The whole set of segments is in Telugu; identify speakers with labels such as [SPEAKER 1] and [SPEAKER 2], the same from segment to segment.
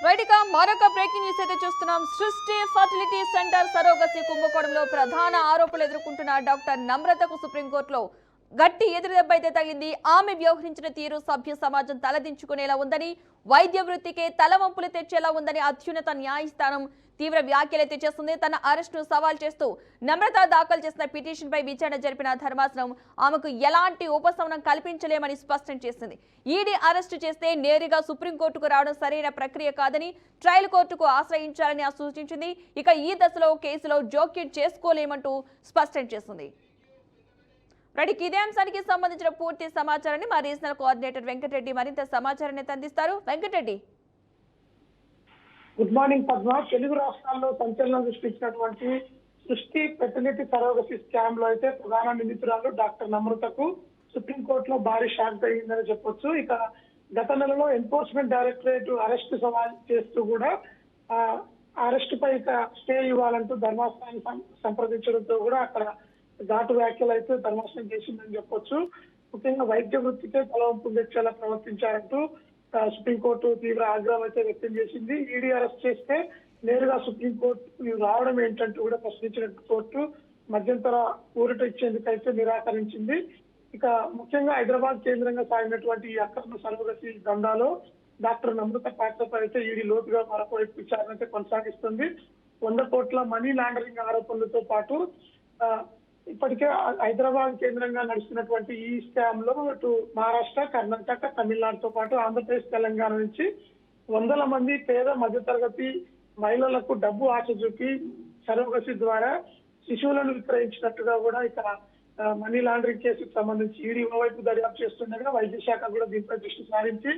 [SPEAKER 1] రైట్ మరొక బ్రేకింగ్ న్యూస్ అయితే చూస్తున్నాం. సృష్టి ఫర్టిలిటీ సెంటర్ సరోగసి కుంభకోణంలో ప్రధాన ఆరోపణలు ఎదుర్కొంటున్న డాక్టర్ నమ్రతకు సుప్రీంకోర్టులో గట్టి ఎదురుదెబ్బ అయితే తగిలింది. ఆమె వ్యవహరించిన తీరు సభ్య సమాజం తలదించుకునేలా ఉందని, వైద్య వృత్తికే తలవంపులు తెచ్చేలా ఉందని అత్యున్నత న్యాయస్థానం తీవ్ర వ్యాఖ్యలైతే చేస్తుంది. తన అరెస్టును సవాల్ చేస్తూ నమ్రత దాఖలు చేసిన పిటిషన్ పై విచారణ జరిపిన ధర్మాసనం ఆమెకు ఎలాంటి ఉపశమనం కల్పించలేమని స్పష్టం చేసింది. ఈడీ అరెస్టు చేస్తే నేరుగా సుప్రీంకోర్టుకు రావడం సరైన ప్రక్రియ కాదని ట్రయల్ కోర్టుకు ఆశ్రయించాలని సూచించింది. ఇక ఈ దశలో కేసులో జోక్యం చేసుకోలేమంటూ స్పష్టం చేసింది. రైట్, ఇదే అంశానికి సంబంధించిన పూర్తి సమాచారాన్ని మా రీజనల్ కోఆర్డినేటర్ వెంకటరెడ్డి మరింత సమాచారాన్ని అందిస్తారు. వెంకటరెడ్డి.
[SPEAKER 2] Good morning Padma. తెలుగు రాష్ట్రాల్లో సంచలనం సృష్టించినటువంటి సృష్టి ఫెర్టిలిటీ సరోగసి స్కామ్ లో అయితే ప్రధాన నిందితురాలు డాక్టర్ నమ్రతకు సుప్రీంకోర్టులో భారీ షాక్ జరిగిందని చెప్పొచ్చు. ఇక గత నెలలో ఎన్ఫోర్స్మెంట్ డైరెక్టరేట్ అరెస్ట్ సవాల్ చేస్తూ కూడా అరెస్ట్ పై ఇక స్టే ఇవ్వాలంటూ ధర్మాసనాన్ని సంప్రదించడంతో కూడా అక్కడ ఘాటు వ్యాఖ్యలు అయితే ధర్మాసనం చేసిందని చెప్పొచ్చు. ముఖ్యంగా వైద్య వృత్తికే తలవంపు తెచ్చేలా ప్రవర్తించారంటూ సుప్రీంకోర్టు తీవ్ర ఆగ్రహం అయితే వ్యక్తం చేసింది. ఈడీ అరెస్ట్ చేస్తే నేరుగా సుప్రీంకోర్టు రావడం ఏంటంటూ కూడా ప్రశ్నించిన కోర్టు మధ్యంతర ఊరట ఇచ్చేందుకైతే నిరాకరించింది. ఇక ముఖ్యంగా హైదరాబాద్ కేంద్రంగా సాగినటువంటి ఈ అక్రమ సరోగసి దందాలో డాక్టర్ నమ్రత పాత్రపై అయితే ఈడీ లోతుగా మరొకవైపు విచారణ అయితే కొనసాగిస్తుంది. 100 కోట్ల మనీ లాండరింగ్ ఆరోపణలతో పాటు ఇప్పటికే హైదరాబాద్ కేంద్రంగా నడుస్తున్నటువంటి ఈ స్కామ్ లో అటు మహారాష్ట్ర, కర్ణాటక, తమిళనాడుతో పాటు ఆంధ్రప్రదేశ్, తెలంగాణ నుంచి వందల మంది పేద మధ్యతరగతి మహిళలకు డబ్బు ఆశ చూపి సరోగసి ద్వారా శిశువులను విక్రయించినట్టుగా కూడా ఇక మనీ లాండరింగ్ కేసుకు సంబంధించి ఈడీ వైపు దర్యాప్తు చేస్తుండగా వైద్య శాఖ కూడా దీనిపై దృష్టి సారించి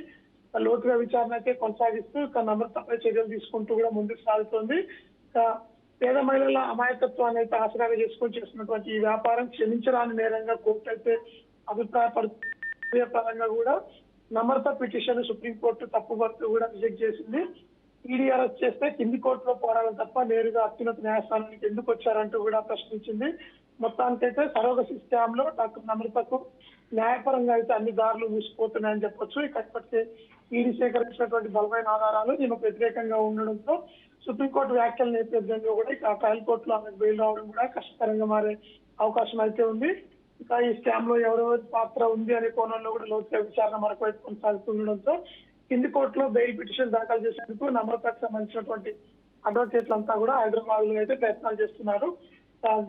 [SPEAKER 2] లోతుగా విచారణ అయితే కొనసాగిస్తూ ఇక నమ్రతపై చర్యలు తీసుకుంటూ కూడా ముందుకు సాగుతోంది. పేద మహిళల అమాయకత్వాన్ని అయితే ఆసరాగా చేసుకొని చేస్తున్నటువంటి ఈ వ్యాపారం క్షమించరాని నేరంగా కోర్టు అయితే అభిప్రాయపరంగా కూడా నమ్రత పిటిషన్ సుప్రీంకోర్టు తప్పుపడుతూ కూడా రిజెక్ట్ చేసింది. ఈడీ అరెస్ట్ చేస్తే కింది కోర్టులో పోరాడాలి తప్ప నేరుగా అత్యున్నత న్యాయస్థానానికి ఎందుకు వచ్చారంటూ కూడా ప్రశ్నించింది. మొత్తానికైతే సరోగసి స్కామ్ లో డాక్టర్ నమ్రతకు న్యాయపరంగా అయితే అన్ని దారులు మూసిపోతున్నాయని చెప్పొచ్చు. ఇప్పటికే ఈడీ సేకరించినటువంటి బలమైన ఆధారాలు దీనికి వ్యతిరేకంగా ఉండడంతో సుప్రీంకోర్టు వ్యాఖ్యల నేపథ్యంలో కూడా ఇక ట్రయల్ కోర్టులో ఆమెకు బెయిల్ రావడం కూడా కష్టతరంగా మారే అవకాశం అయితే ఉంది. ఇక ఈ స్కామ్ లో ఎవరెవరి పాత్ర ఉంది అనే కోణంలో కూడా లోతుగా విచారణ మరొకవైపు కొనసాగుతుండడంతో కింది కోర్టులో బెయిల్ పిటిషన్ దాఖలు చేసేందుకు నమ్రతకు సంబంధించినటువంటి అడ్వకేట్లంతా కూడా హైదరాబాద్ లో అయితే ప్రయత్నాలు చేస్తున్నారు.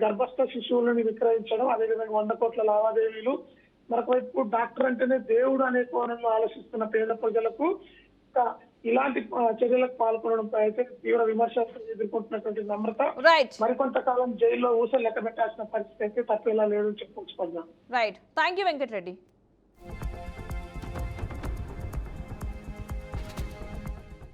[SPEAKER 2] గర్భస్థ శిశువులను విక్రయించడం, అదేవిధంగా 100 కోట్ల లావాదేవీలు, మరొకవైపు డాక్టర్ అంటేనే దేవుడు అనే కోణంలో ఆలోచిస్తున్న పేద ప్రజలకు ఇలాంటి చర్యలకు పాల్గొనడంపై అయితే తీవ్ర విమర్శలు ఎదుర్కొంటున్నటువంటి నమ్రత మరికొంతకాలం జైల్లో ఊసలు లెక్క పెట్టాల్సిన పరిస్థితి అయితే తప్పేలా లేదని చెప్పవచ్చు.
[SPEAKER 1] Right, thank you Venkatareddy.